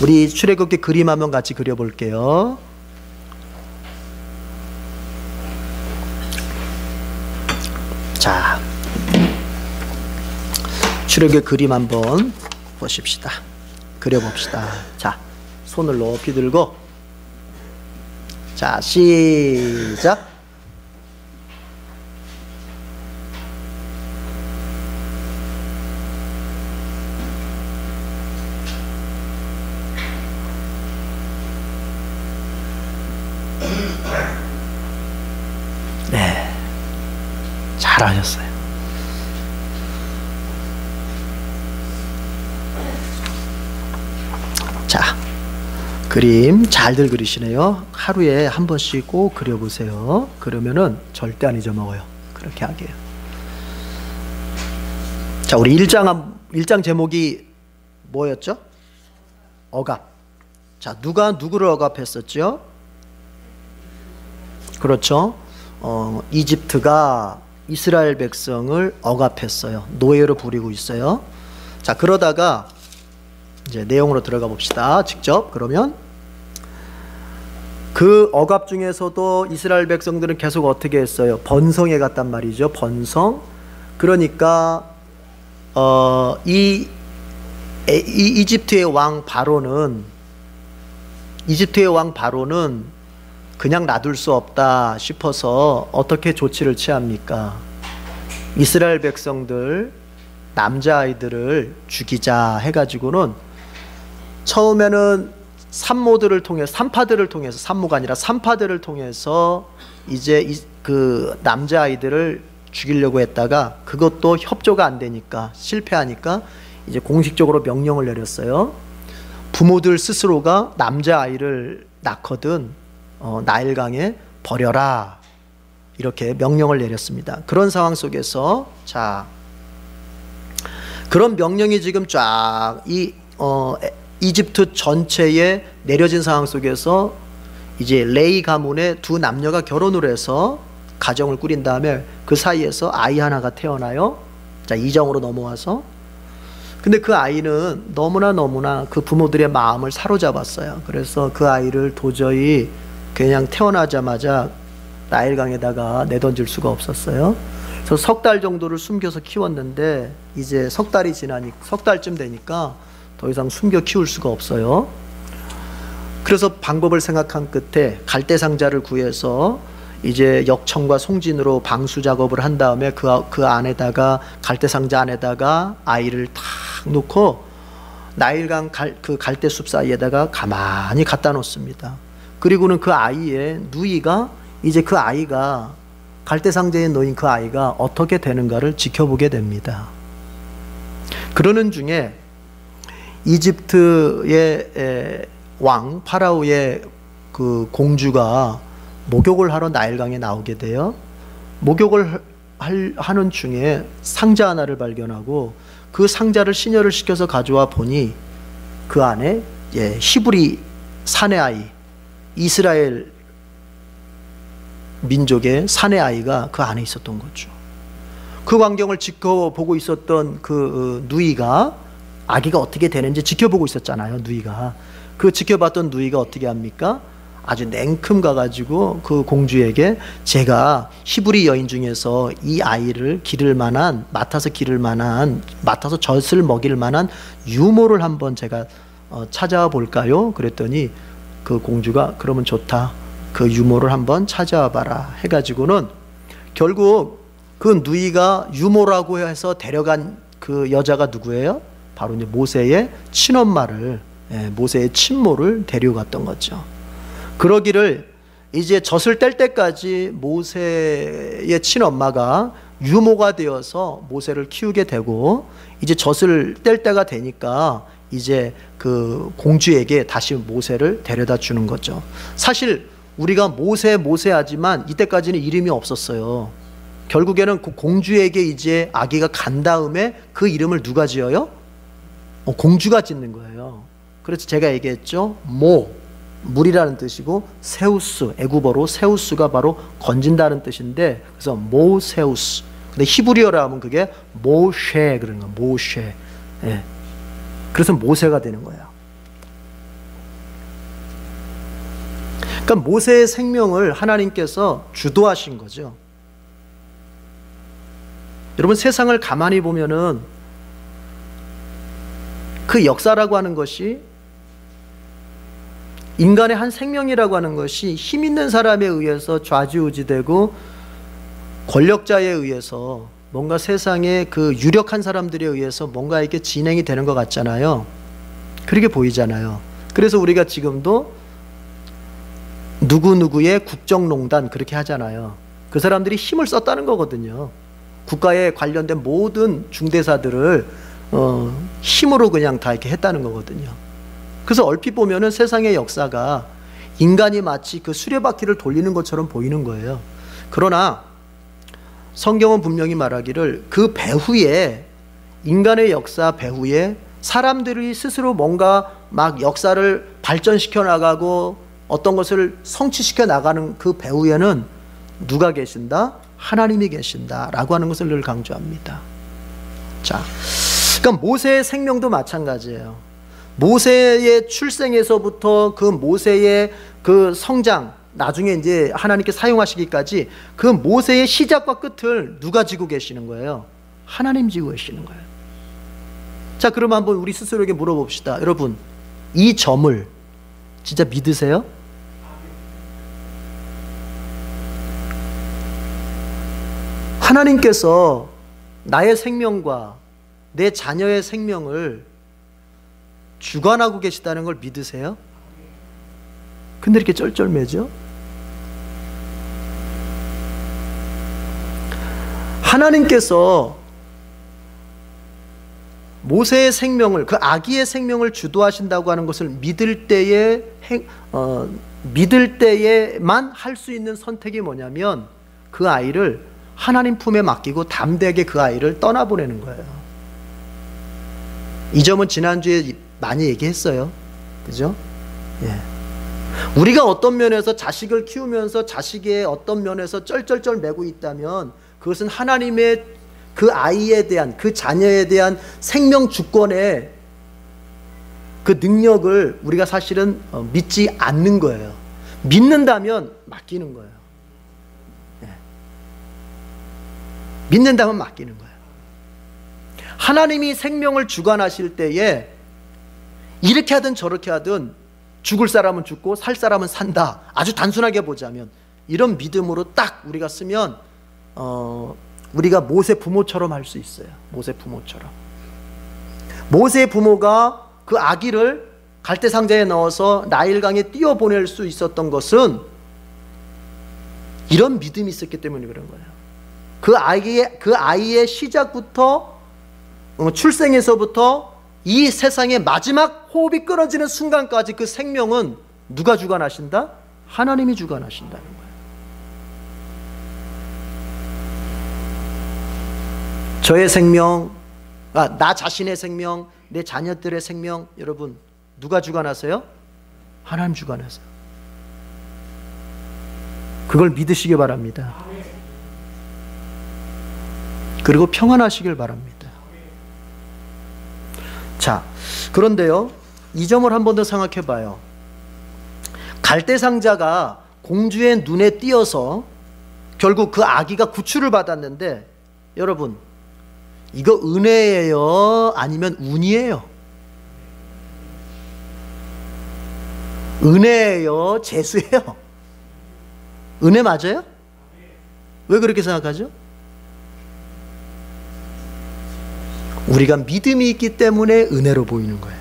우리 출애굽기 그림 한번 같이 그려볼게요. 자, 출애굽기 그림 한번 보십시다. 그려봅시다. 자, 손을 높이 들고, 자, 시작. 네, 잘하셨어요. 자, 그림 잘들 그리시네요. 하루에 한 번씩 꼭 그려보세요. 그러면은 절대 안 잊어먹어요. 그렇게 하게요. 자, 우리 1장 제목이 뭐였죠? 억압. 자, 누가 누구를 억압했었죠? 그렇죠. 이집트가 이스라엘 백성을 억압했어요. 노예로 부리고 있어요. 자, 그러다가 이제 내용으로 들어가 봅시다. 직접. 그러면 그 억압 중에서도 이스라엘 백성들은 계속 어떻게 했어요? 번성해 갔단 말이죠. 번성. 그러니까 이집트의 왕 바로는 그냥 놔둘 수 없다 싶어서 어떻게 조치를 취합니까? 이스라엘 백성들 남자아이들을 죽이자 해가지고는 처음에는 산파들을 통해서, 산모가 아니라 산파들을 통해서 이제 그 남자아이들을 죽이려고 했다가 그것도 협조가 안 되니까, 실패하니까 이제 공식적으로 명령을 내렸어요. 부모들 스스로가 남자아이를 낳거든 나일강에 버려라, 이렇게 명령을 내렸습니다. 그런 상황 속에서, 자, 그런 명령이 지금 쫙 이집트 전체에 내려진 상황 속에서 이제 레이 가문의 두 남녀가 결혼을 해서 가정을 꾸린 다음에 그 사이에서 아이 하나가 태어나요. 자, 2장으로 넘어와서, 근데 그 아이는 너무나 그 부모들의 마음을 사로잡았어요. 그래서 그 아이를 도저히 그냥 태어나자마자 나일강에다가 내던질 수가 없었어요. 그래서 석 달 정도를 숨겨서 키웠는데 이제 석 달쯤 되니까 더 이상 숨겨 키울 수가 없어요. 그래서 방법을 생각한 끝에 갈대상자를 구해서 이제 역청과 송진으로 방수 작업을 한 다음에 그 안에다가, 갈대상자 안에다가 아이를 탁 놓고 나일강 그 갈대숲 사이에다가 가만히 갖다 놓습니다. 그리고는 그 아이의 누이가, 이제 그 아이가, 갈대상자에 놓인 그 아이가 어떻게 되는가를 지켜보게 됩니다. 그러는 중에 이집트의 왕 파라오의 그 공주가 목욕을 하러 나일강에 나오게 돼요. 목욕을 하는 중에 상자 하나를 발견하고 그 상자를 시녀를 시켜서 가져와 보니 그 안에 히브리 사내 아이, 이스라엘 민족의 사내 아이가 그 안에 있었던 거죠. 그 광경을 지켜보고 있었던 그 누이가, 아기가 어떻게 되는지 지켜보고 있었잖아요. 누이가. 그 지켜봤던 누이가 어떻게 합니까? 아주 냉큼 가가지고 그 공주에게, 제가 히브리 여인 중에서 이 아이를 맡아서 젖을 먹일 만한 유모를 한번 제가 찾아와 볼까요? 그랬더니 그 공주가, 그러면 좋다, 그 유모를 한번 찾아와 봐라 해가지고는 결국 그 누이가 유모라고 해서 데려간 그 여자가 누구예요? 바로 이제 모세의 친엄마를, 모세의 친모를 데려갔던 거죠. 그러기를 이제 젖을 뗄 때까지 모세의 친엄마가 유모가 되어서 모세를 키우게 되고, 이제 젖을 뗄 때가 되니까 이제 그 공주에게 다시 모세를 데려다 주는 거죠. 사실 우리가 모세 하지만 이때까지는 이름이 없었어요. 결국에는 그 공주에게 이제 아기가 간 다음에 그 이름을 누가 지어요? 공주가 짓는 거예요. 그래서 제가 얘기했죠. 물이라는 뜻이고, 세우스, 애굽어로 세우스가 바로 건진다는 뜻인데, 그래서 모세우스. 근데 히브리어로 하면 그게 모셰, 그러는 거예요. 모셰. 그래서 모세가 되는 거예요. 그러니까 모세의 생명을 하나님께서 주도하신 거죠. 여러분, 세상을 가만히 보면은 그 역사라고 하는 것이, 인간의 한 생명이라고 하는 것이 힘 있는 사람에 의해서 좌지우지되고 권력자에 의해서, 뭔가 세상의 그 유력한 사람들에 의해서 뭔가 이렇게 진행이 되는 것 같잖아요. 그렇게 보이잖아요. 그래서 우리가 지금도 누구누구의 국정농단 그렇게 하잖아요. 그 사람들이 힘을 썼다는 거거든요. 국가에 관련된 모든 중대사들을 힘으로 그냥 다 이렇게 했다는 거거든요. 그래서 얼핏 보면은 세상의 역사가 인간이 마치 그 수레바퀴를 돌리는 것처럼 보이는 거예요. 그러나 성경은 분명히 말하기를, 그 배후에, 인간의 역사 배후에 사람들이 스스로 뭔가 막 역사를 발전시켜 나가고 어떤 것을 성취시켜 나가는 그 배후에는 누가 계신다? 하나님이 계신다라고 하는 것을 늘 강조합니다. 자, 그러니까 모세의 생명도 마찬가지예요. 모세의 출생에서부터 그 모세의 그 성장, 나중에 이제 하나님께 사용하시기까지 그 모세의 시작과 끝을 누가 지고 계시는 거예요? 하나님 지고 계시는 거예요. 자, 그럼 한번 우리 스스로에게 물어봅시다. 여러분, 이 점을 진짜 믿으세요? 하나님께서 나의 생명과 내 자녀의 생명을 주관하고 계시다는 걸 믿으세요? 근데 이렇게 쩔쩔매죠? 하나님께서 모세의 생명을, 그 아기의 생명을 주도하신다고 하는 것을 믿을 때에만 할 수 있는 선택이 뭐냐면, 그 아이를 하나님 품에 맡기고 담대하게 그 아이를 떠나보내는 거예요. 이 점은 지난주에 많이 얘기했어요. 그죠? 예. 우리가 어떤 면에서 자식을 키우면서 자식의 어떤 면에서 쩔쩔쩔 매고 있다면, 그것은 하나님의 그 아이에 대한, 그 자녀에 대한 생명 주권의 그 능력을 우리가 사실은 믿지 않는 거예요. 믿는다면 맡기는 거예요. 예. 믿는다면 맡기는 거예요. 하나님이 생명을 주관하실 때에 이렇게 하든 저렇게 하든 죽을 사람은 죽고 살 사람은 산다. 아주 단순하게 보자면 이런 믿음으로 딱 우리가 쓰면 우리가 모세 부모처럼 할 수 있어요. 모세 부모처럼. 모세의 부모가 그 아기를 갈대상자에 넣어서 나일강에 띄워보낼 수 있었던 것은 이런 믿음이 있었기 때문에 그런 거예요. 그 아이의 시작부터, 출생에서부터 이 세상의 마지막 호흡이 끊어지는 순간까지 그 생명은 누가 주관하신다? 하나님이 주관하신다는 거예요. 저의 생명, 나 자신의 생명, 내 자녀들의 생명, 여러분 누가 주관하세요? 하나님 주관하세요. 그걸 믿으시기 바랍니다. 그리고 평안하시길 바랍니다. 자, 그런데요, 이 점을 한 번 더 생각해 봐요. 갈대상자가 공주의 눈에 띄어서 결국 그 아기가 구출을 받았는데, 여러분 이거 은혜예요? 아니면 운이에요? 은혜예요? 재수예요? 은혜 맞아요? 왜 그렇게 생각하죠? 우리가 믿음이 있기 때문에 은혜로 보이는 거예요.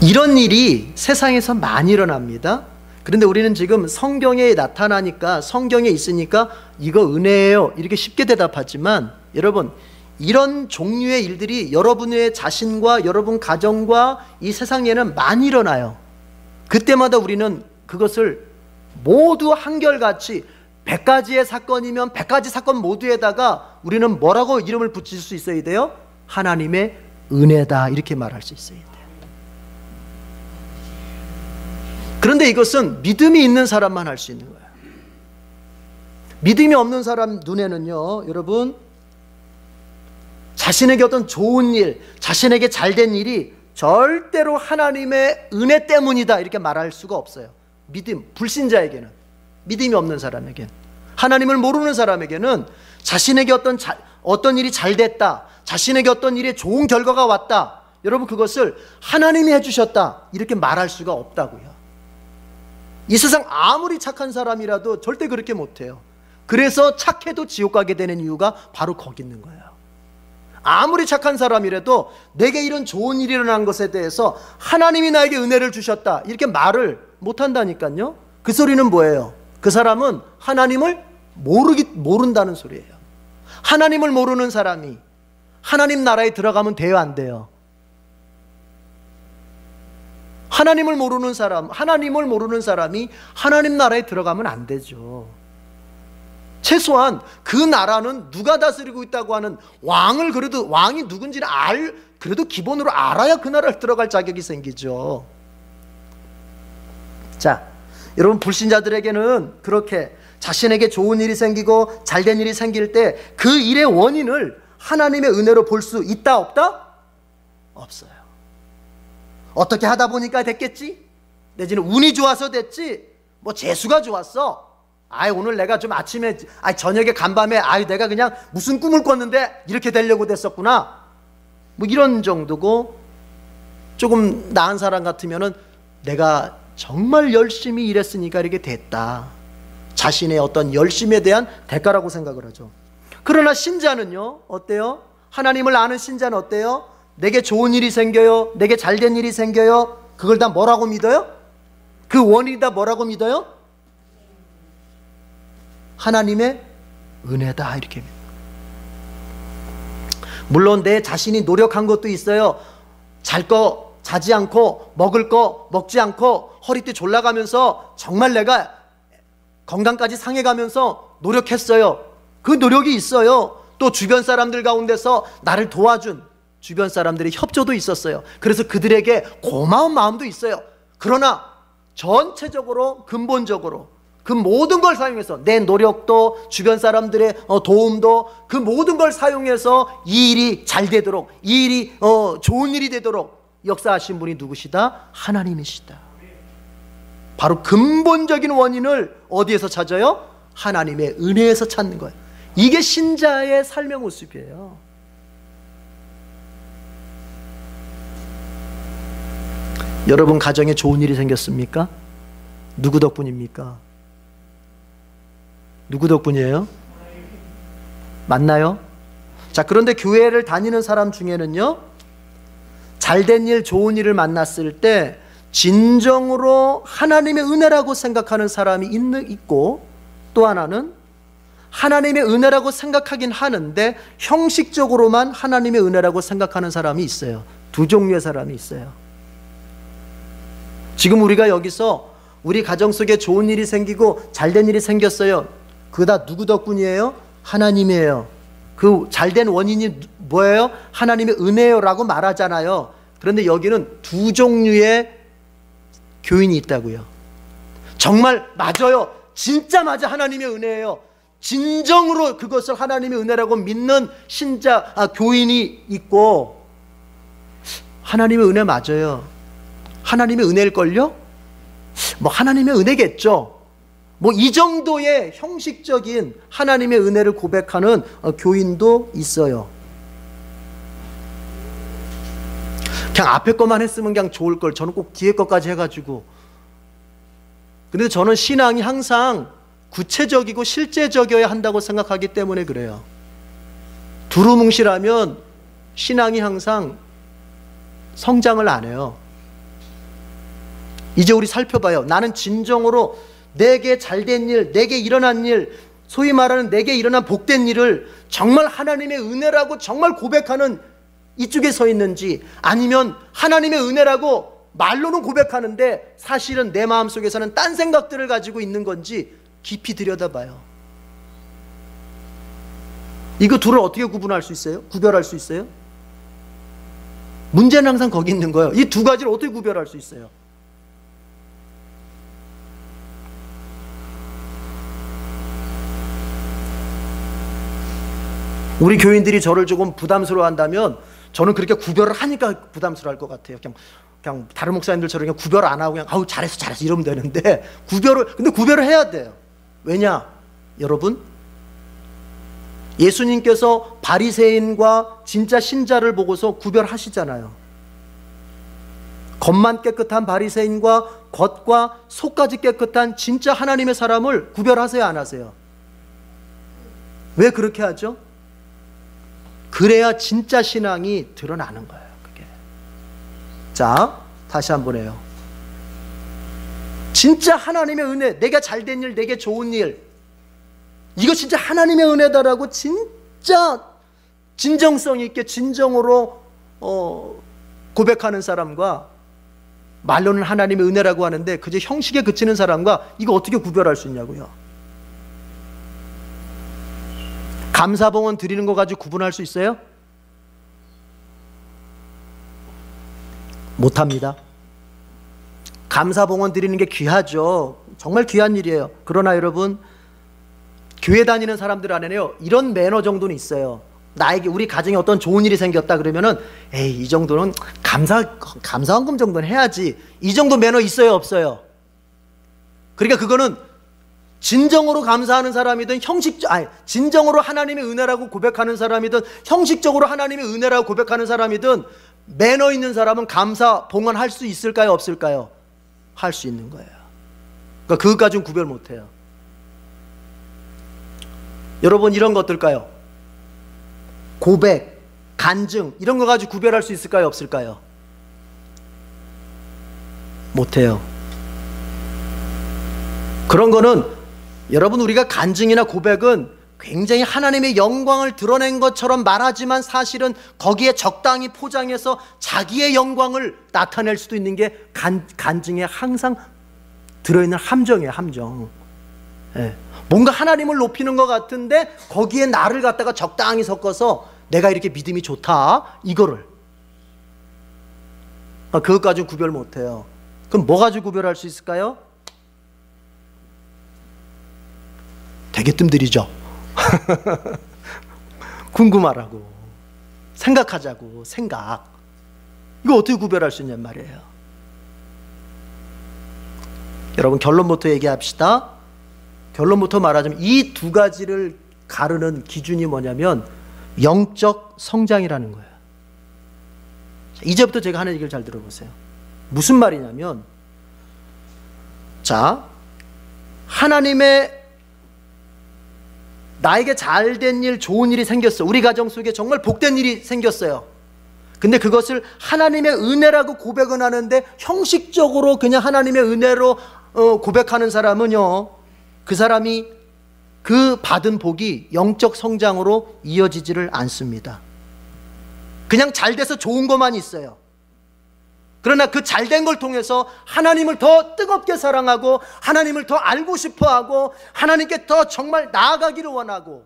이런 일이 세상에서 많이 일어납니다. 그런데 우리는 지금 성경에 나타나니까, 성경에 있으니까 이거 은혜예요 이렇게 쉽게 대답하지만, 여러분 이런 종류의 일들이 여러분의 자신과 여러분 가정과 이 세상에는 많이 일어나요. 그때마다 우리는 그것을 모두 한결같이 100가지의 사건이면 100가지 사건 모두에다가 우리는 뭐라고 이름을 붙일 수 있어야 돼요? 하나님의 은혜다, 이렇게 말할 수 있어야 돼요. 그런데 이것은 믿음이 있는 사람만 할 수 있는 거예요. 믿음이 없는 사람 눈에는요, 여러분 자신에게 어떤 좋은 일, 자신에게 잘된 일이 절대로 하나님의 은혜 때문이다 이렇게 말할 수가 없어요. 믿음, 불신자에게는, 믿음이 없는 사람에게는, 하나님을 모르는 사람에게는 자신에게 어떤 일이 잘 됐다, 자신에게 어떤 일에 좋은 결과가 왔다, 여러분 그것을 하나님이 해주셨다 이렇게 말할 수가 없다고요. 이 세상 아무리 착한 사람이라도 절대 그렇게 못해요. 그래서 착해도 지옥 가게 되는 이유가 바로 거기 있는 거예요. 아무리 착한 사람이라도 내게 이런 좋은 일이 일어난 것에 대해서 하나님이 나에게 은혜를 주셨다 이렇게 말을 못한다니까요. 그 소리는 뭐예요? 그 사람은 하나님을 모른다는 소리예요. 하나님을 모르는 사람이 하나님 나라에 들어가면 돼요, 안 돼요? 하나님을 모르는 사람이 하나님 나라에 들어가면 안 되죠. 최소한 그 나라는 누가 다스리고 있다고 하는 왕을, 그래도 왕이 누군지는 그래도 기본으로 알아야 그 나라를 들어갈 자격이 생기죠. 자, 여러분 불신자들에게는 그렇게 자신에게 좋은 일이 생기고 잘된 일이 생길 때 그 일의 원인을 하나님의 은혜로 볼 수 있다 없다? 없어요. 어떻게 하다 보니까 됐겠지? 내지는 운이 좋아서 됐지? 뭐 재수가 좋았어. 오늘 내가 좀 아침에, 저녁에 간밤에, 내가 그냥 무슨 꿈을 꿨는데 이렇게 되려고 됐었구나. 뭐 이런 정도고, 조금 나은 사람 같으면은 내가 정말 열심히 일했으니까 이렇게 됐다. 자신의 어떤 열심에 대한 대가라고 생각을 하죠. 그러나 신자는요, 어때요? 하나님을 아는 신자는 어때요? 내게 좋은 일이 생겨요. 내게 잘된 일이 생겨요. 그걸 다 뭐라고 믿어요? 그 원인이 다 뭐라고 믿어요? 하나님의 은혜다 이렇게 믿어요. 물론 내 자신이 노력한 것도 있어요. 잘 거 자지 않고, 먹을 거 먹지 않고, 허리띠 졸라가면서 정말 내가 건강까지 상해가면서 노력했어요. 그 노력이 있어요. 또 주변 사람들 가운데서 나를 도와준 주변 사람들의 협조도 있었어요. 그래서 그들에게 고마운 마음도 있어요. 그러나 전체적으로, 근본적으로 그 모든 걸 사용해서, 내 노력도 주변 사람들의 도움도, 그 모든 걸 사용해서 이 일이 잘 되도록, 이 일이 좋은 일이 되도록 역사하신 분이 누구시다? 하나님이시다. 바로 근본적인 원인을 어디에서 찾아요? 하나님의 은혜에서 찾는 거예요. 이게 신자의 삶의 모습이에요. 여러분 가정에 좋은 일이 생겼습니까? 누구 덕분입니까? 누구 덕분이에요? 맞나요? 자, 그런데 교회를 다니는 사람 중에는요, 잘된 일, 좋은 일을 만났을 때 진정으로 하나님의 은혜라고 생각하는 사람이 있고, 또 하나는 하나님의 은혜라고 생각하긴 하는데 형식적으로만 하나님의 은혜라고 생각하는 사람이 있어요. 두 종류의 사람이 있어요. 지금 우리가 여기서 우리 가정 속에 좋은 일이 생기고 잘된 일이 생겼어요. 그거 다 누구 덕분이에요? 하나님이에요. 그 잘된 원인이 뭐예요? 하나님의 은혜요라고 말하잖아요. 그런데 여기는 두 종류의 교인이 있다고요. 정말 맞아요. 진짜 맞아. 하나님의 은혜예요. 진정으로 그것을 하나님의 은혜라고 믿는 교인이 있고, 하나님의 은혜 맞아요. 하나님의 은혜일걸요? 뭐 하나님의 은혜겠죠. 뭐 이 정도의 형식적인 하나님의 은혜를 고백하는 교인도 있어요. 그냥 앞에 것만 했으면 그냥 좋을 걸, 저는 꼭 뒤에 것까지 해가지고. 근데 저는 신앙이 항상 구체적이고 실제적이어야 한다고 생각하기 때문에 그래요. 두루뭉실하면 신앙이 항상 성장을 안 해요. 이제 우리 살펴봐요. 나는 진정으로 내게 잘된 일, 내게 일어난 일, 소위 말하는 내게 일어난 복된 일을 정말 하나님의 은혜라고 정말 고백하는 이쪽에 서 있는지, 아니면 하나님의 은혜라고 말로는 고백하는데 사실은 내 마음속에서는 딴 생각들을 가지고 있는 건지 깊이 들여다봐요. 이거 둘을 어떻게 구별할 수 있어요? 문제는 항상 거기 있는 거예요. 이 두 가지를 어떻게 구별할 수 있어요? 우리 교인들이 저를 조금 부담스러워한다면 저는 그렇게 구별을 하니까 부담스러울 것 같아요. 그냥 다른 목사님들처럼 그냥 구별 안 하고 그냥 아우 잘했어 이러면 되는데 근데 구별을 해야 돼요. 왜냐? 여러분, 예수님께서 바리새인과 진짜 신자를 보고서 구별하시잖아요. 겉만 깨끗한 바리새인과 겉과 속까지 깨끗한 진짜 하나님의 사람을 구별하세요, 안 하세요? 왜 그렇게 하죠? 그래야 진짜 신앙이 드러나는 거예요, 그게. 자, 다시 한번 해요. 진짜 하나님의 은혜, 내가 잘된 일, 내게 좋은 일, 이거 진짜 하나님의 은혜다라고 진짜 진정성 있게 진정으로 고백하는 사람과, 말로는 하나님의 은혜라고 하는데 그저 형식에 그치는 사람과, 이거 어떻게 구별할 수 있냐고요? 감사봉헌 드리는 거 가지고 구분할 수 있어요? 못합니다. 감사봉헌 드리는 게 귀하죠. 정말 귀한 일이에요. 그러나 여러분, 교회 다니는 사람들 안에는요, 이런 매너 정도는 있어요. 나에게, 우리 가정에 어떤 좋은 일이 생겼다 그러면은, 에이, 이 정도는 감사헌금 정도는 해야지. 이 정도 매너 있어요, 없어요? 그러니까 그거는 진정으로 감사하는 사람이든 진정으로 하나님의 은혜라고 고백하는 사람이든 형식적으로 하나님의 은혜라고 고백하는 사람이든, 매너 있는 사람은 감사 봉헌할 수 있을까요, 없을까요? 할 수 있는 거예요. 그러니까 그것까지는 구별 못해요. 여러분, 이런 거 어떨까요? 고백, 간증, 이런 거 가지고 구별할 수 있을까요, 없을까요? 못해요. 그런 거는, 여러분, 우리가 간증이나 고백은 굉장히 하나님의 영광을 드러낸 것처럼 말하지만 사실은 거기에 적당히 포장해서 자기의 영광을 나타낼 수도 있는 게 간증에 항상 들어있는 함정이에요, 함정. 예. 뭔가 하나님을 높이는 것 같은데 거기에 나를 갖다가 적당히 섞어서 내가 이렇게 믿음이 좋다, 이거를. 그것까지는 구별 못해요. 그럼 뭐 가지고 구별할 수 있을까요? 되게 뜸들이죠. 궁금하라고, 생각하자고, 생각. 이거 어떻게 구별할 수 있냔 말이에요. 여러분, 결론부터 얘기합시다. 결론부터 말하자면 이 두 가지를 가르는 기준이 뭐냐면 영적 성장이라는 거예요. 이제부터 제가 하는 얘기를 잘 들어보세요. 무슨 말이냐면, 자, 하나님의 나에게 잘된 일, 좋은 일이 생겼어. 우리 가정 속에 정말 복된 일이 생겼어요. 근데 그것을 하나님의 은혜라고 고백은 하는데 형식적으로 그냥 하나님의 은혜로 고백하는 사람은요, 그 사람이 그 받은 복이 영적 성장으로 이어지지를 않습니다. 그냥 잘돼서 좋은 것만 있어요. 그러나 그 잘된 걸 통해서 하나님을 더 뜨겁게 사랑하고 하나님을 더 알고 싶어하고 하나님께 더 정말 나아가기를 원하고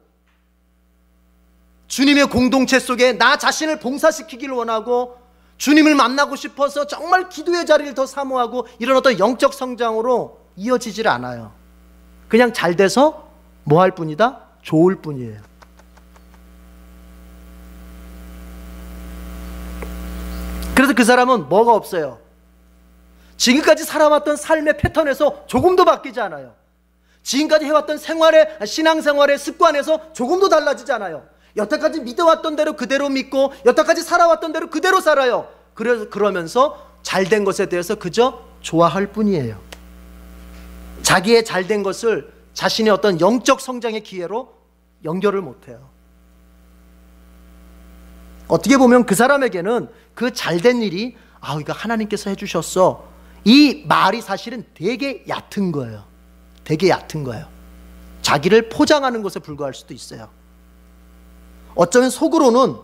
주님의 공동체 속에 나 자신을 봉사시키기를 원하고 주님을 만나고 싶어서 정말 기도의 자리를 더 사모하고, 이런 어떤 영적 성장으로 이어지질 않아요. 그냥 잘돼서 뭐 할 뿐이다? 좋을 뿐이에요. 그래서 그 사람은 뭐가 없어요. 지금까지 살아왔던 삶의 패턴에서 조금도 바뀌지 않아요. 지금까지 해왔던 신앙생활의 습관에서 조금도 달라지지 않아요. 여태까지 믿어왔던 대로 그대로 믿고 여태까지 살아왔던 대로 그대로 살아요. 그러면서 잘된 것에 대해서 그저 좋아할 뿐이에요. 자기의 잘된 것을 자신의 어떤 영적 성장의 기회로 연결을 못해요. 어떻게 보면 그 사람에게는 그 잘된 일이 이거 하나님께서 해주셨어, 이 말이 사실은 되게 얕은 거예요. 되게 얕은 거예요. 자기를 포장하는 것에 불과할 수도 있어요. 어쩌면 속으로는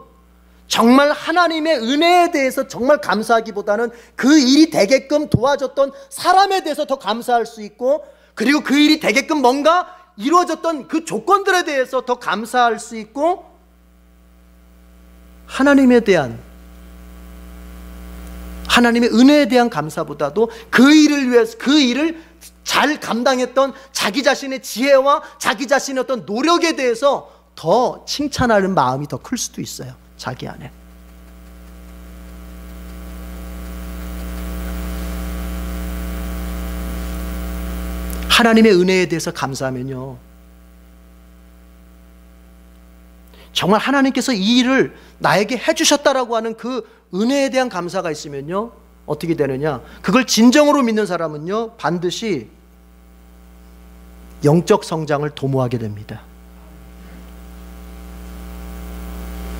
정말 하나님의 은혜에 대해서 정말 감사하기보다는 그 일이 되게끔 도와줬던 사람에 대해서 더 감사할 수 있고, 그리고 그 일이 되게끔 뭔가 이루어졌던 그 조건들에 대해서 더 감사할 수 있고, 하나님에 대한, 하나님의 은혜에 대한 감사보다도 그 일을 위해서, 그 일을 잘 감당했던 자기 자신의 지혜와 자기 자신의 어떤 노력에 대해서 더 칭찬하는 마음이 더 클 수도 있어요, 자기 안에. 하나님의 은혜에 대해서 감사하면요, 정말 하나님께서 이 일을 나에게 해주셨다라고 하는 그 은혜에 대한 감사가 있으면요, 어떻게 되느냐, 그걸 진정으로 믿는 사람은요 반드시 영적 성장을 도모하게 됩니다.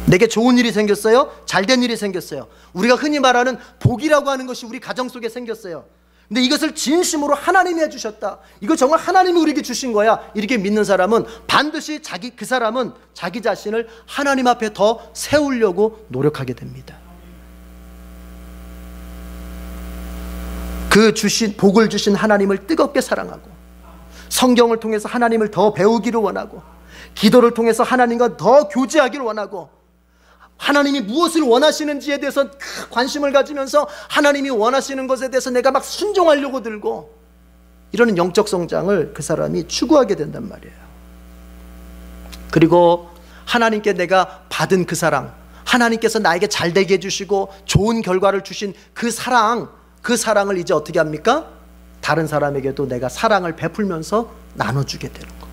내게 좋은 일이 생겼어요. 잘된 일이 생겼어요. 우리가 흔히 말하는 복이라고 하는 것이 우리 가정 속에 생겼어요. 근데 이것을 진심으로 하나님이 해주셨다, 이거 정말 하나님이 우리에게 주신 거야, 이렇게 믿는 사람은 반드시 그 사람은 자기 자신을 하나님 앞에 더 세우려고 노력하게 됩니다. 그 복을 주신 하나님을 뜨겁게 사랑하고, 성경을 통해서 하나님을 더 배우기를 원하고, 기도를 통해서 하나님과 더 교제하기를 원하고, 하나님이 무엇을 원하시는지에 대해서 관심을 가지면서 하나님이 원하시는 것에 대해서 내가 막 순종하려고 들고, 이러는 영적 성장을 그 사람이 추구하게 된단 말이에요. 그리고 하나님께 내가 받은 그 사랑, 하나님께서 나에게 잘되게 해주시고 좋은 결과를 주신 그 사랑을 이제 어떻게 합니까? 다른 사람에게도 내가 사랑을 베풀면서 나눠주게 되는 거.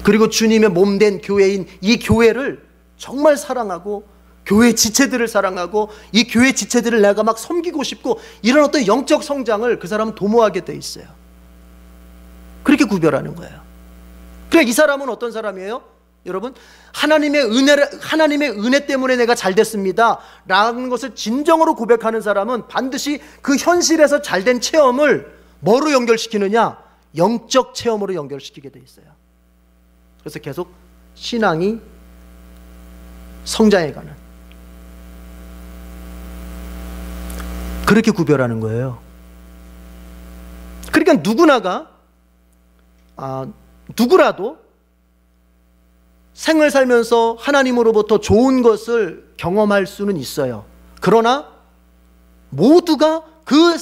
그리고 주님의 몸된 교회인 이 교회를 정말 사랑하고, 교회 지체들을 사랑하고, 이 교회 지체들을 내가 막 섬기고 싶고, 이런 어떤 영적 성장을 그 사람은 도모하게 돼 있어요. 그렇게 구별하는 거예요. 그러니까 이 사람은 어떤 사람이에요? 여러분, 하나님의 은혜 때문에 내가 잘 됐습니다 라는 것을 진정으로 고백하는 사람은 반드시 그 현실에서 잘된 체험을 뭐로 연결시키느냐? 영적 체험으로 연결시키게 돼 있어요. 그래서 계속 신앙이 성장해가는, 그렇게 구별하는 거예요. 그러니까 누구라도 생을 살면서 하나님으로부터 좋은 것을 경험할 수는 있어요. 그러나 모두가 그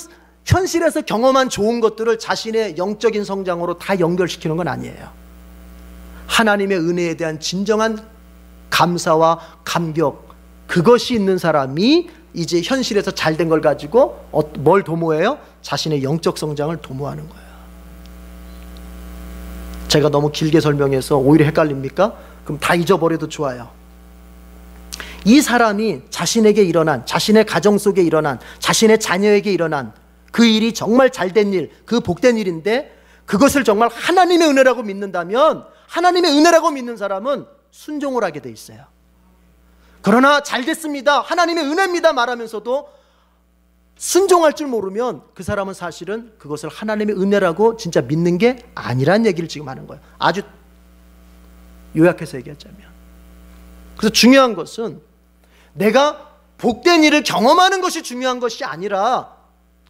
현실에서 경험한 좋은 것들을 자신의 영적인 성장으로 다 연결시키는 건 아니에요. 하나님의 은혜에 대한 진정한 감사와 감격, 그것이 있는 사람이 이제 현실에서 잘된 걸 가지고 뭘 도모해요? 자신의 영적 성장을 도모하는 거예요. 제가 너무 길게 설명해서 오히려 헷갈립니까? 그럼 다 잊어버려도 좋아요. 이 사람이 자신에게 일어난, 자신의 가정 속에 일어난, 자신의 자녀에게 일어난 그 일이 정말 잘된 일, 그 복된 일인데, 그것을 정말 하나님의 은혜라고 믿는다면, 하나님의 은혜라고 믿는 사람은 순종을 하게 돼 있어요. 그러나 잘 됐습니다, 하나님의 은혜입니다 말하면서도 순종할 줄 모르면 그 사람은 사실은 그것을 하나님의 은혜라고 진짜 믿는 게 아니란 얘기를 지금 하는 거예요. 아주 요약해서 얘기하자면. 그래서 중요한 것은 내가 복된 일을 경험하는 것이 중요한 것이 아니라,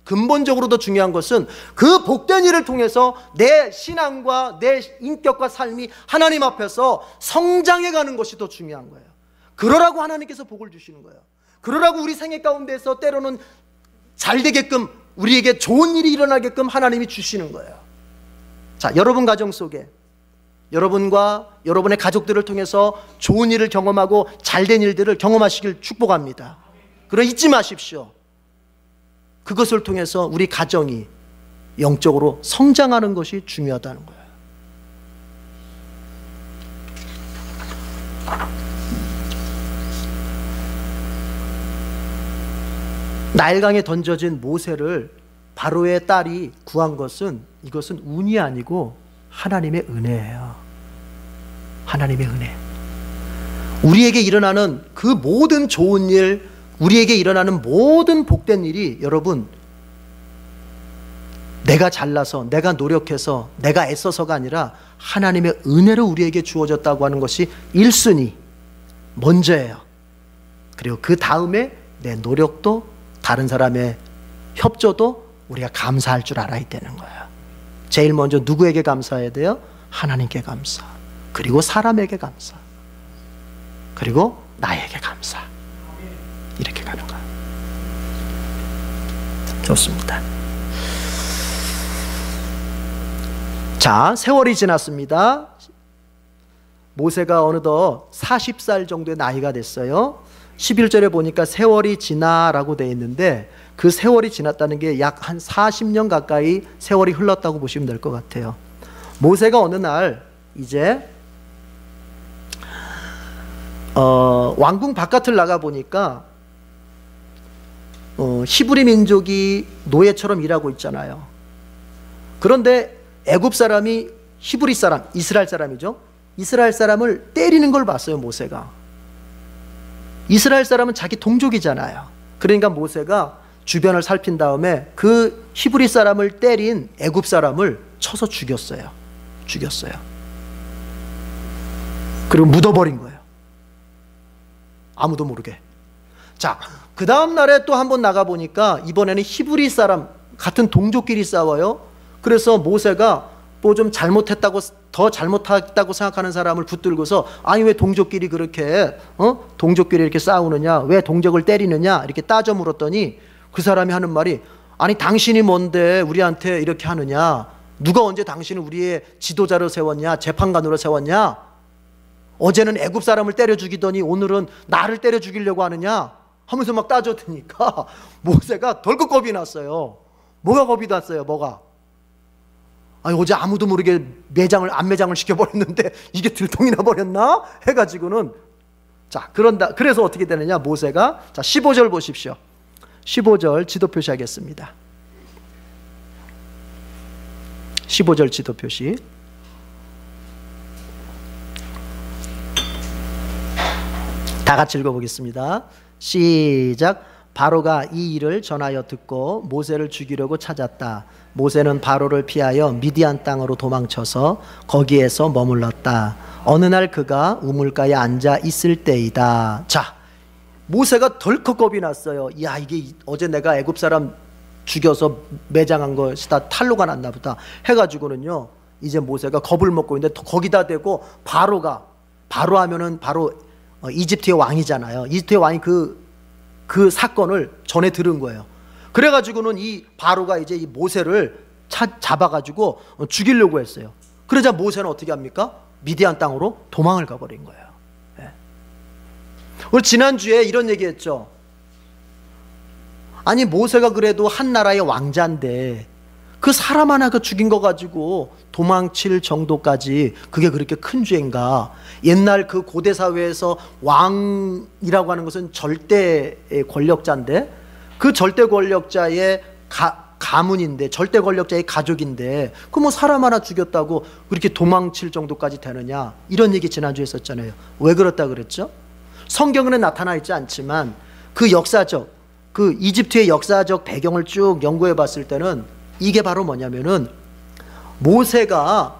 근본적으로 더 중요한 것은 그 복된 일을 통해서 내 신앙과 내 인격과 삶이 하나님 앞에서 성장해가는 것이 더 중요한 거예요. 그러라고 하나님께서 복을 주시는 거예요. 그러라고 우리 생애 가운데서 때로는 잘 되게끔, 우리에게 좋은 일이 일어나게끔 하나님이 주시는 거예요. 자, 여러분 가정 속에 여러분과 여러분의 가족들을 통해서 좋은 일을 경험하고 잘된 일들을 경험하시길 축복합니다. 그러나 잊지 마십시오. 그것을 통해서 우리 가정이 영적으로 성장하는 것이 중요하다는 거예요. 나일강에 던져진 모세를 바로의 딸이 구한 것은, 이것은 운이 아니고 하나님의 은혜예요. 하나님의 은혜. 우리에게 일어나는 그 모든 좋은 일, 우리에게 일어나는 모든 복된 일이, 여러분, 내가 잘나서, 내가 노력해서, 내가 애써서가 아니라 하나님의 은혜로 우리에게 주어졌다고 하는 것이 1순위, 먼저예요. 그리고 그 다음에 내 노력도, 다른 사람의 협조도 우리가 감사할 줄 알아야 되는 거예요. 제일 먼저 누구에게 감사해야 돼요? 하나님께 감사, 그리고 사람에게 감사, 그리고 나에게 감사. 이렇게 가는 거예요. 좋습니다. 자, 세월이 지났습니다. 모세가 어느덧 40살 정도의 나이가 됐어요. 11절에 보니까 세월이 지나라고 되어 있는데, 그 세월이 지났다는 게 약 한 40년 가까이 세월이 흘렀다고 보시면 될 것 같아요. 모세가 어느 날 이제 왕궁 바깥을 나가 보니까 히브리 민족이 노예처럼 일하고 있잖아요. 그런데 애굽 사람이 히브리 사람, 이스라엘 사람이죠. 이스라엘 사람을 때리는 걸 봤어요, 모세가. 이스라엘 사람은 자기 동족이잖아요. 그러니까 모세가 주변을 살핀 다음에 그 히브리 사람을 때린 애굽 사람을 쳐서 죽였어요. 그리고 묻어버린 거예요. 아무도 모르게. 자, 그 다음 날에 또 한번 나가보니까 이번에는 히브리 사람, 같은 동족끼리 싸워요. 그래서 모세가 뭐 좀 더 잘못했다고 생각하는 사람을 붙들고서, 아니 왜 동족끼리 그렇게 동족끼리 이렇게 싸우느냐, 왜 동족을 때리느냐 이렇게 따져 물었더니 그 사람이 하는 말이, 아니 당신이 뭔데 우리한테 이렇게 하느냐, 누가 언제 당신을 우리의 지도자로 세웠냐, 재판관으로 세웠냐, 어제는 애굽 사람을 때려 죽이더니 오늘은 나를 때려 죽이려고 하느냐 하면서 막 따져대니까 모세가 덜컥 겁이 났어요. 뭐가 겁이 났어요? 뭐가? 아니 어제 아무도 모르게 안매장을 시켜버렸는데 이게 들통이 나버렸나? 해가지고는, 자, 그래서 어떻게 되느냐, 모세가, 자 15절 보십시오. 15절 지도 표시하겠습니다. 15절 지도 표시. 다 같이 읽어보겠습니다. 시작. 바로가 이 일을 전하여 듣고 모세를 죽이려고 찾았다. 모세는 바로를 피하여 미디안 땅으로 도망쳐서 거기에서 머물렀다. 어느 날 그가 우물가에 앉아 있을 때이다. 자, 모세가 덜컥 겁이 났어요. 야, 이게 어제 내가 애굽 사람 죽여서 매장한 것이 다 탈로가 났나 보다 해가지고는요, 이제 모세가 겁을 먹고 있는데 거기다 대고 바로 하면은 바로 이집트의 왕이잖아요. 이집트의 왕이 그 사건을 전해 들은 거예요. 그래가지고는 이 바로가 이제 이 모세를 잡아가지고 죽이려고 했어요. 그러자 모세는 어떻게 합니까? 미디안 땅으로 도망을 가버린 거예요. 네. 우리 지난주에 이런 얘기했죠. 아니 모세가 그래도 한 나라의 왕자인데 그 사람 하나 죽인 거 가지고 도망칠 정도까지 그게 그렇게 큰 죄인가? 옛날 그 고대 사회에서 왕이라고 하는 것은 절대 권력자인데, 그 절대 권력자의 가문인데, 절대 권력자의 가족인데, 그 뭐 사람 하나 죽였다고 그렇게 도망칠 정도까지 되느냐? 이런 얘기 지난주에 했었잖아요. 왜 그렇다 그랬죠? 성경에는 나타나 있지 않지만 그 이집트의 역사적 배경을 쭉 연구해 봤을 때는 이게 바로 뭐냐면은, 모세가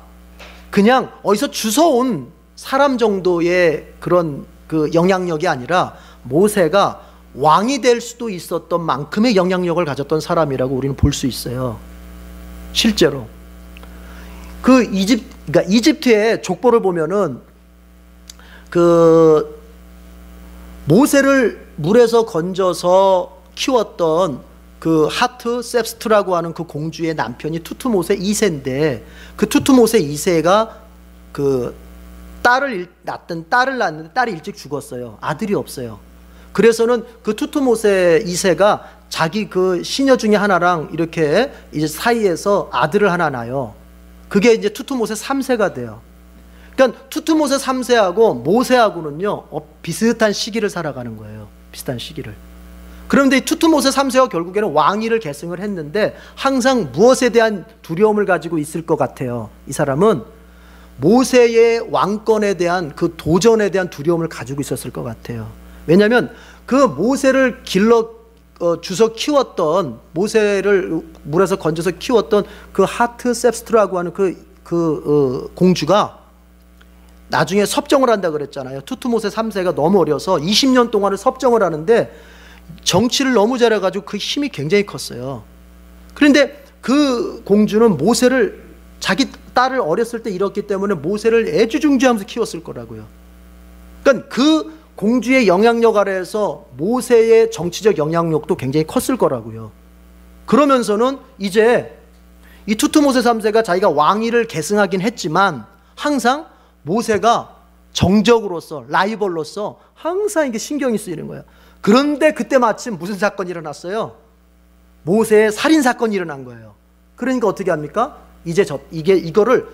그냥 어디서 주워온 사람 정도의 그런 그 영향력이 아니라 모세가 왕이 될 수도 있었던 만큼의 영향력을 가졌던 사람이라고 우리는 볼 수 있어요. 실제로 그러니까 이집트의 족보를 보면은 그 모세를 물에서 건져서 키웠던 그 하트셉스트라고 하는 그 공주의 남편이 투투모세 2세인데, 그 투투모세 2세가 그 딸을 낳았는데 딸이 일찍 죽었어요. 아들이 없어요. 그래서는 그 투투모세 2세가 자기 그 시녀 중에 하나랑 이렇게 이제 사이에서 아들을 하나 낳아요. 그게 이제 투투모세 3세가 돼요. 그러니까 투투모세 3세하고 모세하고는요 비슷한 시기를 살아가는 거예요. 비슷한 시기를. 그런데 이 투투모세 3세가 결국에는 왕위를 계승을 했는데 항상 무엇에 대한 두려움을 가지고 있을 것 같아요. 이 사람은 모세의 왕권에 대한 그 도전에 대한 두려움을 가지고 있었을 것 같아요. 왜냐하면 그 모세를 주워 키웠던, 모세를 물에서 건져서 키웠던 그 하트셉스트라고 하는 공주가 나중에 섭정을 한다 그랬잖아요. 투투모세 3세가 너무 어려서 20년 동안을 섭정을 하는데 정치를 너무 잘해가지고 그 힘이 굉장히 컸어요. 그런데 그 공주는 모세를, 자기 딸을 어렸을 때 잃었기 때문에 모세를 애지중지하면서 키웠을 거라고요. 그러니까 그 공주의 영향력 아래에서 모세의 정치적 영향력도 굉장히 컸을 거라고요. 그러면서는 이제 이 투투모세 3세가 자기가 왕위를 계승하긴 했지만 항상 모세가 정적으로서, 라이벌로서 항상 이게 신경이 쓰이는 거예요. 그런데 그때 마침 무슨 사건이 일어났어요? 모세의 살인 사건이 일어난 거예요. 그러니까 어떻게 합니까? 이제 이거를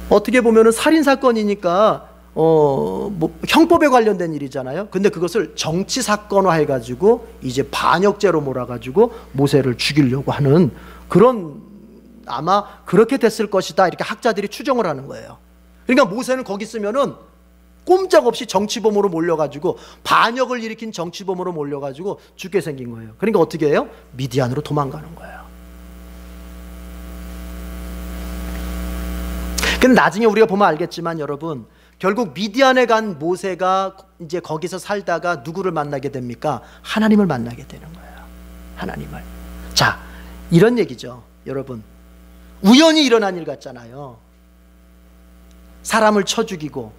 어떻게 보면은 살인 사건이니까 뭐 형법에 관련된 일이잖아요. 근데 그것을 정치 사건화 해가지고 이제 반역죄로 몰아가지고 모세를 죽이려고 하는 그런, 아마 그렇게 됐을 것이다, 이렇게 학자들이 추정을 하는 거예요. 그러니까 모세는 거기 있으면은 꼼짝없이 정치범으로 몰려가지고, 반역을 일으킨 정치범으로 몰려가지고 죽게 생긴 거예요. 그러니까 어떻게 해요? 미디안으로 도망가는 거예요. 근데 나중에 우리가 보면 알겠지만 여러분, 결국 미디안에 간 모세가 이제 거기서 살다가 누구를 만나게 됩니까? 하나님을 만나게 되는 거예요. 하나님을. 자, 이런 얘기죠, 여러분. 우연히 일어난 일 같잖아요. 사람을 쳐 죽이고,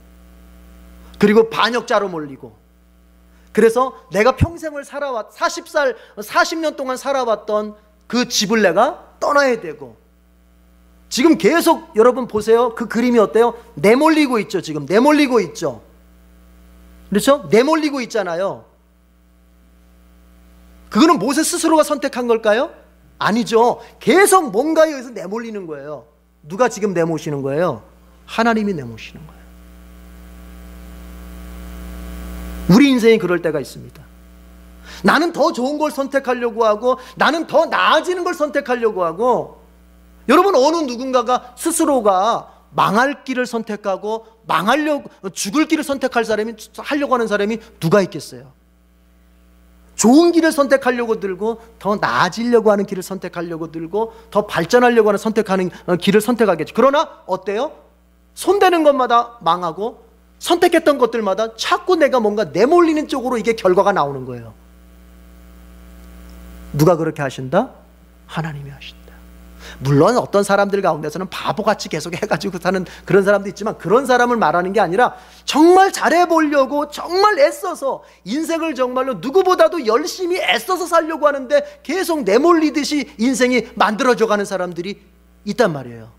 그리고 반역자로 몰리고, 그래서 내가 평생을 40년 동안 살아왔던 그 집을 내가 떠나야 되고, 지금 계속 여러분 보세요. 그 그림이 어때요? 내몰리고 있죠. 지금 내몰리고 있죠. 그렇죠? 내몰리고 있잖아요. 그거는 모세 스스로가 선택한 걸까요? 아니죠. 계속 뭔가에 의해서 내몰리는 거예요. 누가 지금 내모시는 거예요? 하나님이 내모시는 거예요. 우리 인생이 그럴 때가 있습니다. 나는 더 좋은 걸 선택하려고 하고, 나는 더 나아지는 걸 선택하려고 하고, 여러분, 어느 누군가가 스스로가 망할 길을 선택하고 죽을 길을 하려고 하는 사람이 누가 있겠어요? 좋은 길을 선택하려고 들고, 더 나아지려고 하는 길을 선택하려고 들고, 더 발전하려고 하는 길을 선택하겠죠. 그러나 어때요? 손대는 것마다 망하고, 선택했던 것들마다 자꾸 내가 뭔가 내몰리는 쪽으로 이게 결과가 나오는 거예요. 누가 그렇게 하신다? 하나님이 하신다. 물론 어떤 사람들 가운데서는 바보같이 계속 해가지고 사는 그런 사람도 있지만, 그런 사람을 말하는 게 아니라 정말 잘해보려고 정말 애써서 인생을 정말로 누구보다도 열심히 애써서 살려고 하는데 계속 내몰리듯이 인생이 만들어져 가는 사람들이 있단 말이에요.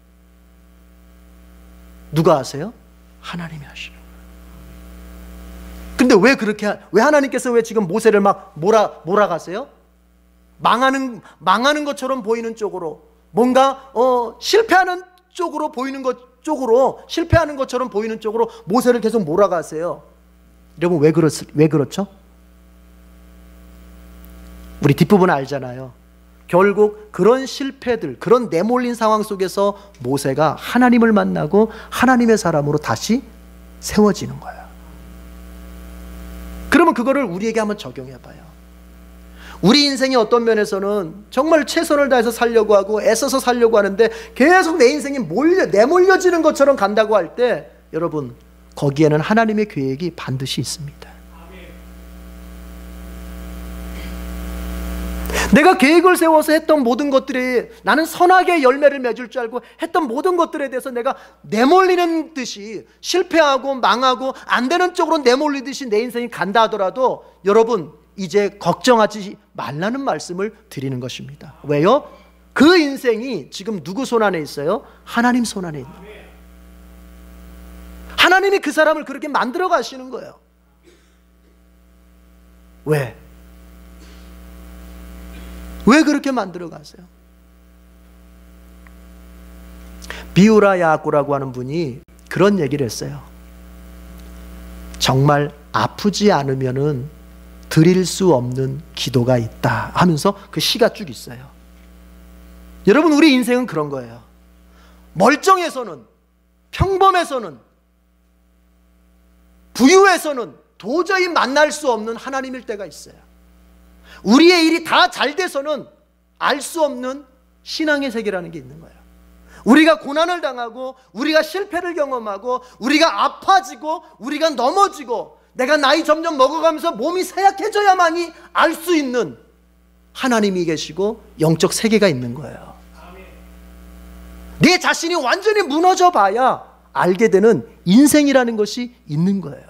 누가 하세요? 하나님이 하시는 거예요. 근데 왜 하나님께서 왜 지금 모세를 막 몰아가세요? 망하는 것처럼 보이는 쪽으로, 뭔가 실패하는 쪽으로 보이는 실패하는 것처럼 보이는 쪽으로 모세를 계속 몰아가세요. 여러분, 왜 그렇죠? 우리 뒷부분 알잖아요. 결국 그런 실패들, 그런 내몰린 상황 속에서 모세가 하나님을 만나고 하나님의 사람으로 다시 세워지는 거예요. 그러면 그거를 우리에게 한번 적용해 봐요. 우리 인생이 어떤 면에서는 정말 최선을 다해서 살려고 하고 애써서 살려고 하는데 계속 내 인생이 내몰려지는 것처럼 간다고 할 때, 여러분, 거기에는 하나님의 계획이 반드시 있습니다. 내가 계획을 세워서 했던 모든 것들이, 나는 선하게 열매를 맺을 줄 알고 했던 모든 것들에 대해서 내가 내몰리는 듯이, 실패하고 망하고 안 되는 쪽으로 내몰리듯이 내 인생이 간다 하더라도, 여러분, 이제 걱정하지 말라는 말씀을 드리는 것입니다. 왜요? 그 인생이 지금 누구 손 안에 있어요? 하나님 손 안에 있는 거예요. 하나님이 그 사람을 그렇게 만들어 가시는 거예요. 왜 그렇게 만들어 가세요? 비우라 야고라고 하는 분이 그런 얘기를 했어요. 정말 아프지 않으면은 드릴 수 없는 기도가 있다 하면서 그 시가 쭉 있어요. 여러분, 우리 인생은 그런 거예요. 멀쩡해서는, 평범해서는, 부유해서는 도저히 만날 수 없는 하나님일 때가 있어요. 우리의 일이 다 잘 돼서는 알 수 없는 신앙의 세계라는 게 있는 거예요. 우리가 고난을 당하고, 우리가 실패를 경험하고, 우리가 아파지고, 우리가 넘어지고, 내가 나이 점점 먹어가면서 몸이 쇠약해져야만이 알 수 있는 하나님이 계시고 영적 세계가 있는 거예요. 내 자신이 완전히 무너져 봐야 알게 되는 인생이라는 것이 있는 거예요.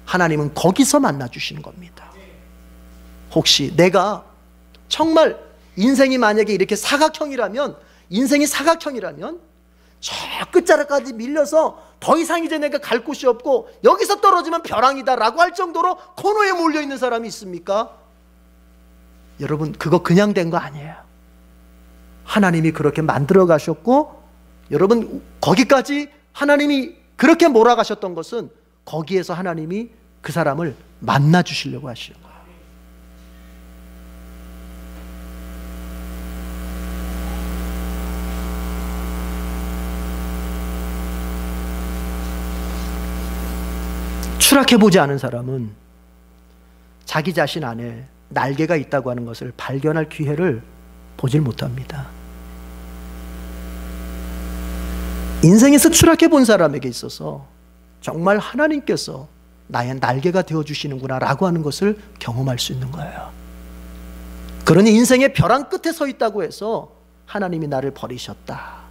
하나님은 거기서 만나주시는 겁니다. 혹시 내가 정말 인생이 만약에 이렇게 인생이 사각형이라면 저 끝자락까지 밀려서 더 이상 이제 내가 갈 곳이 없고 여기서 떨어지면 벼랑이다라고 할 정도로 코너에 몰려있는 사람이 있습니까? 여러분, 그거 그냥 된 거 아니에요. 하나님이 그렇게 만들어 가셨고, 여러분, 거기까지 하나님이 그렇게 몰아가셨던 것은 거기에서 하나님이 그 사람을 만나 주시려고 하시는 거예요. 추락해보지 않은 사람은 자기 자신 안에 날개가 있다고 하는 것을 발견할 기회를 보질 못합니다. 인생에서 추락해본 사람에게 있어서 정말 하나님께서 나의 날개가 되어주시는구나 라고 하는 것을 경험할 수 있는 거예요. 그러니 인생의 벼랑 끝에 서 있다고 해서 하나님이 나를 버리셨다,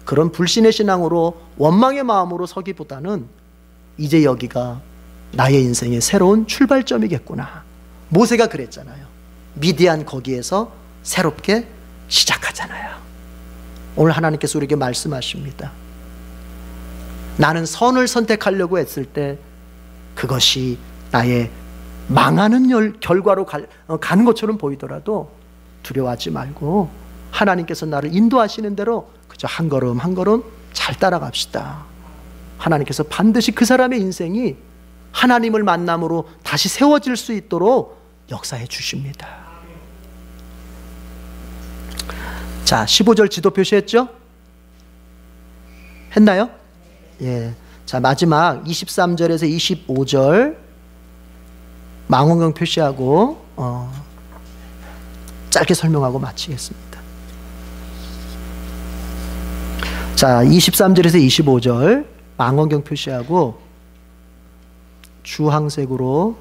그런 불신의 신앙으로 원망의 마음으로 서기보다는 이제 여기가 나의 인생의 새로운 출발점이겠구나. 모세가 그랬잖아요. 미디안 거기에서 새롭게 시작하잖아요. 오늘 하나님께서 우리에게 말씀하십니다. 나는 선을 선택하려고 했을 때 그것이 나의 망하는 결과로 가는 것처럼 보이더라도 두려워하지 말고 하나님께서 나를 인도하시는 대로 그저 한 걸음 한 걸음 잘 따라갑시다. 하나님께서 반드시 그 사람의 인생이 하나님을 만남으로 다시 세워질 수 있도록 역사해 주십니다. 자, 15절 지도 표시했죠? 했나요? 예. 자, 마지막 23절에서 25절 망원경 표시하고 짧게 설명하고 마치겠습니다. 자, 23절에서 25절 망원경 표시하고 주황색으로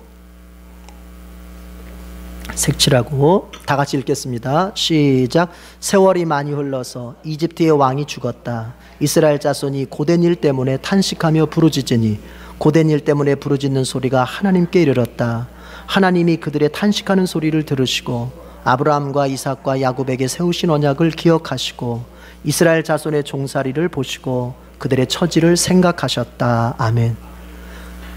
색칠하고 다 같이 읽겠습니다. 시작. 세월이 많이 흘러서 이집트의 왕이 죽었다. 이스라엘 자손이 고된 일 때문에 탄식하며 부르짖으니 고된 일 때문에 부르짖는 소리가 하나님께 이르렀다. 하나님이 그들의 탄식하는 소리를 들으시고 아브라함과 이삭과 야곱에게 세우신 언약을 기억하시고 이스라엘 자손의 종살이를 보시고 그들의 처지를 생각하셨다. 아멘.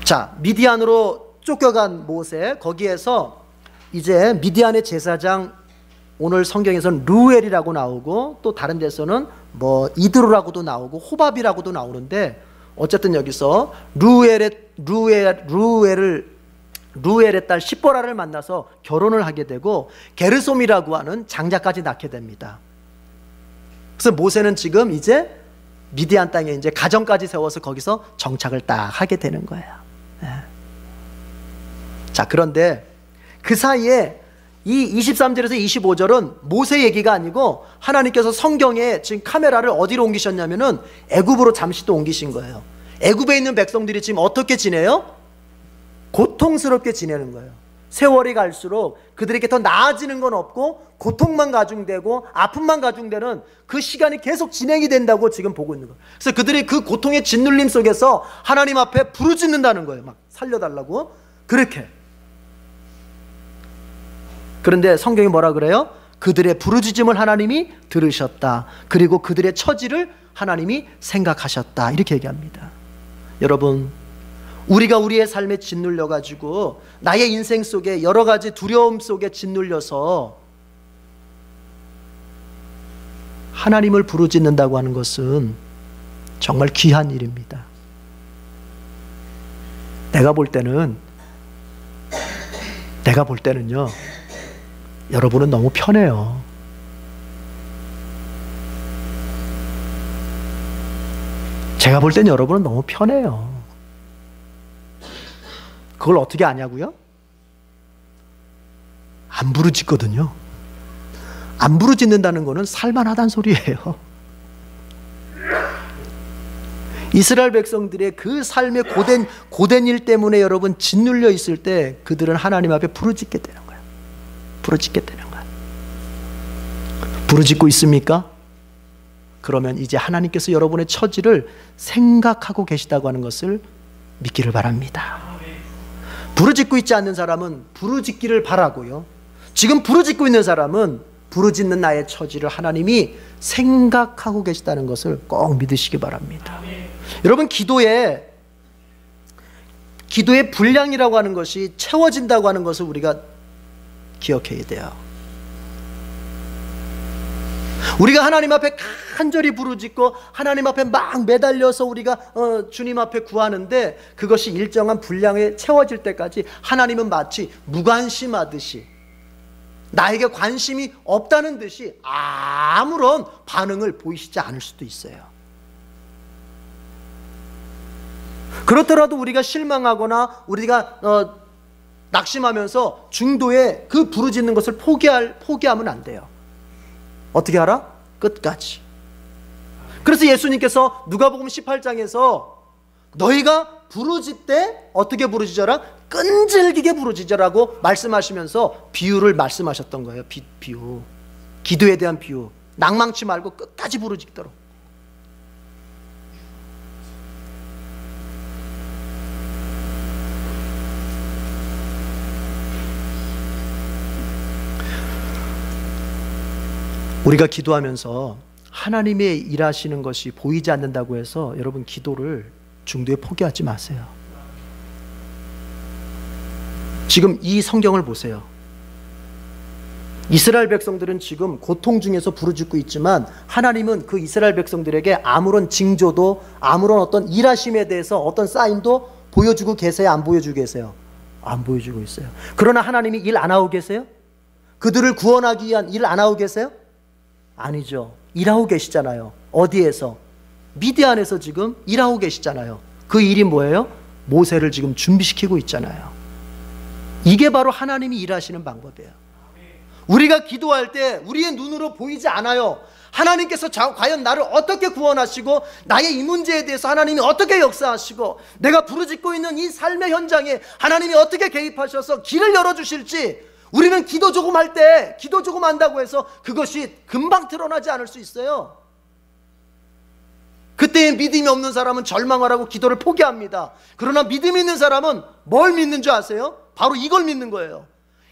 자, 미디안으로 쫓겨간 모세, 거기에서 이제 미디안의 제사장, 오늘 성경에서는 르우엘이라고 나오고 또 다른 데서는 뭐 이드로라고도 나오고 호밥이라고도 나오는데, 어쨌든 여기서 르우엘의 딸 시보라를 만나서 결혼을 하게 되고 게르솜이라고 하는 장자까지 낳게 됩니다. 그래서 모세는 지금 이제 미디안 땅에 이제 가정까지 세워서 거기서 정착을 딱 하게 되는 거예요. 자, 그런데 그 사이에 이 23절에서 25절은 모세 얘기가 아니고 하나님께서 성경에 지금 카메라를 어디로 옮기셨냐면은 애굽으로 잠시 또 옮기신 거예요. 애굽에 있는 백성들이 지금 어떻게 지내요? 고통스럽게 지내는 거예요. 세월이 갈수록 그들에게 더 나아지는 건 없고 고통만 가중되고 아픔만 가중되는 그 시간이 계속 진행이 된다고 지금 보고 있는 거예요. 그래서 그들이 그 고통의 짓눌림 속에서 하나님 앞에 부르짖는다는 거예요. 막 살려달라고 그렇게. 그런데 성경이 뭐라 그래요? 그들의 부르짖음을 하나님이 들으셨다. 그리고 그들의 처지를 하나님이 생각하셨다. 이렇게 얘기합니다. 여러분, 우리가 우리의 삶에 짓눌려 가지고 나의 인생 속에 여러 가지 두려움 속에 짓눌려서 하나님을 부르짖는다고 하는 것은 정말 귀한 일입니다. 내가 볼 때는요, 여러분은 너무 편해요. 제가 볼 땐 여러분은 너무 편해요. 그걸 어떻게 아냐고요? 안 부르짖거든요. 안 부르짖는다는 거는 살만하다는 소리예요. 이스라엘 백성들의 그 삶의 고된 일 때문에 여러분 짓눌려 있을 때 그들은 하나님 앞에 부르짖게 되는 거예요. 부르짖게 되는 거예요. 부르짖고 있습니까? 그러면 이제 하나님께서 여러분의 처지를 생각하고 계시다고 하는 것을 믿기를 바랍니다. 부르짖고 있지 않는 사람은 부르짖기를 바라고요. 지금 부르짖고 있는 사람은 부르짖는 나의 처지를 하나님이 생각하고 계시다는 것을 꼭 믿으시기 바랍니다. 여러분, 기도의 분량이라고 하는 것이 채워진다고 하는 것을 우리가 기억해야 돼요. 우리가 하나님 앞에 간절히 부르짖고 하나님 앞에 막 매달려서 우리가 주님 앞에 구하는데 그것이 일정한 분량에 채워질 때까지 하나님은 마치 무관심하듯이, 나에게 관심이 없다는 듯이 아무런 반응을 보이시지 않을 수도 있어요. 그렇더라도 우리가 실망하거나 우리가 낙심하면서 중도에 그 부르짖는 것을 포기하면 안 돼요. 어떻게 하라? 끝까지. 그래서 예수님께서 누가복음 18장에서 너희가 부르짖되 어떻게 부르짖어라? 끈질기게 부르짖으라고 말씀하시면서 비유를 말씀하셨던 거예요. 비유. 기도에 대한 비유. 낭망치 말고 끝까지 부르짖도록. 우리가 기도하면서 하나님의 일하시는 것이 보이지 않는다고 해서 여러분 기도를 중도에 포기하지 마세요. 지금 이 성경을 보세요. 이스라엘 백성들은 지금 고통 중에서 부르짖고 있지만 하나님은 그 이스라엘 백성들에게 아무런 징조도, 아무런 어떤 일하심에 대해서 어떤 사인도 보여주고 계세요? 안 보여주고 계세요? 안 보여주고 있어요. 그러나 하나님이 일 안 하고 계세요? 그들을 구원하기 위한 일 안 하고 계세요? 아니죠. 일하고 계시잖아요. 어디에서? 미디안에서 지금 일하고 계시잖아요. 그 일이 뭐예요? 모세를 지금 준비시키고 있잖아요. 이게 바로 하나님이 일하시는 방법이에요. 우리가 기도할 때 우리의 눈으로 보이지 않아요. 하나님께서 과연 나를 어떻게 구원하시고 나의 이 문제에 대해서 하나님이 어떻게 역사하시고 내가 부르짖고 있는 이 삶의 현장에 하나님이 어떻게 개입하셔서 길을 열어주실지, 우리는 기도 조금 할 때, 기도 조금 한다고 해서 그것이 금방 드러나지 않을 수 있어요. 그때에 믿음이 없는 사람은 절망을 하고 기도를 포기합니다. 그러나 믿음이 있는 사람은 뭘 믿는 줄 아세요? 바로 이걸 믿는 거예요.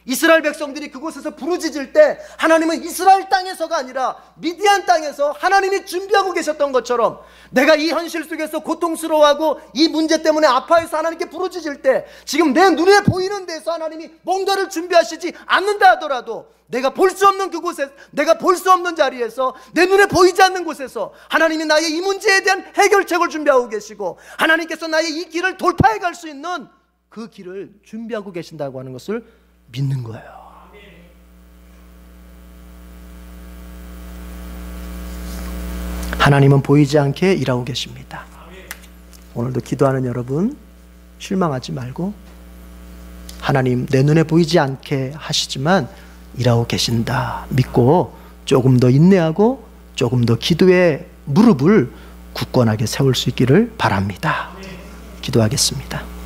이스라엘 백성들이 그곳에서 부르짖을 때 하나님은 이스라엘 땅에서가 아니라 미디안 땅에서 하나님이 준비하고 계셨던 것처럼, 내가 이 현실 속에서 고통스러워하고 이 문제 때문에 아파해서 하나님께 부르짖을 때 지금 내 눈에 보이는 데서 하나님이 뭔가를 준비하시지 않는다 하더라도 내가 볼 수 없는 그곳에, 내가 볼 수 없는 자리에서, 내 눈에 보이지 않는 곳에서 하나님이 나의 이 문제에 대한 해결책을 준비하고 계시고 하나님께서 나의 이 길을 돌파해 갈 수 있는 그 길을 준비하고 계신다고 하는 것을 믿는 거예요. 하나님은 보이지 않게 일하고 계십니다. 오늘도 기도하는 여러분 실망하지 말고, 하나님 내 눈에 보이지 않게 하시지만 일하고 계신다 믿고 조금 더 인내하고 조금 더 기도의 무릎을 굳건하게 세울 수 있기를 바랍니다. 기도하겠습니다.